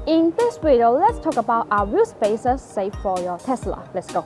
In this video, let's talk about are wheel spacers safe for your Tesla. Let's go.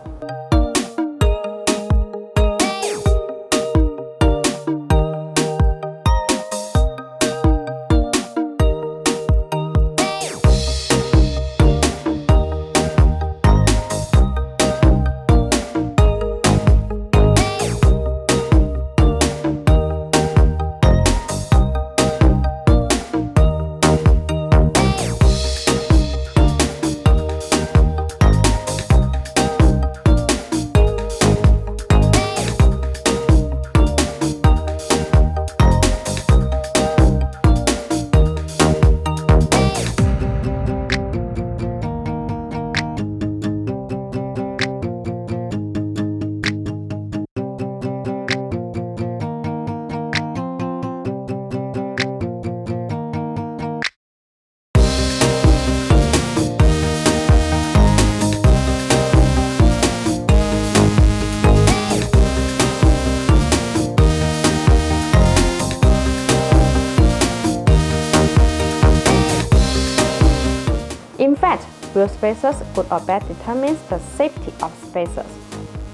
In fact, wheel spacers, good or bad, determines the safety of spacers.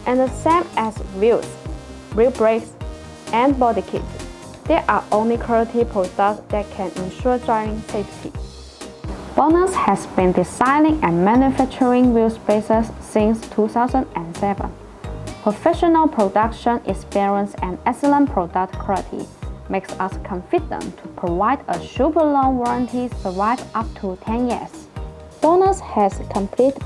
And the same as wheels, wheel brakes, and body kit, they are only quality products that can ensure driving safety. Bonus has been designing and manufacturing wheel spacers since 2007. Professional production experience and excellent product quality makes us confident to provide a super long warranty survive up to 10 years. Bonus has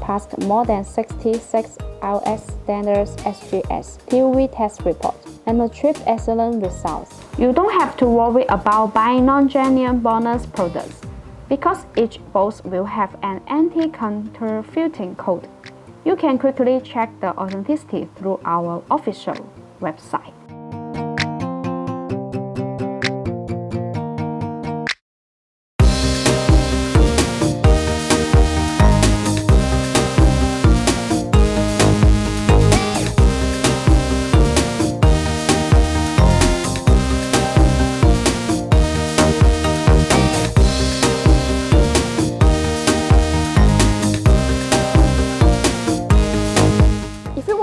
passed more than 66 IOS standards SGS TÜV test reports and achieved excellent results. You don't have to worry about buying non-genuine Bonus products because each box will have an anti-counterfeiting code. You can quickly check the authenticity through our official website.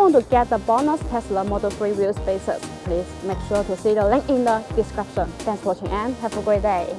To get the Bonus Tesla Model 3 wheel spacers, please make sure to see the link in the description. Thanks for watching and have a great day.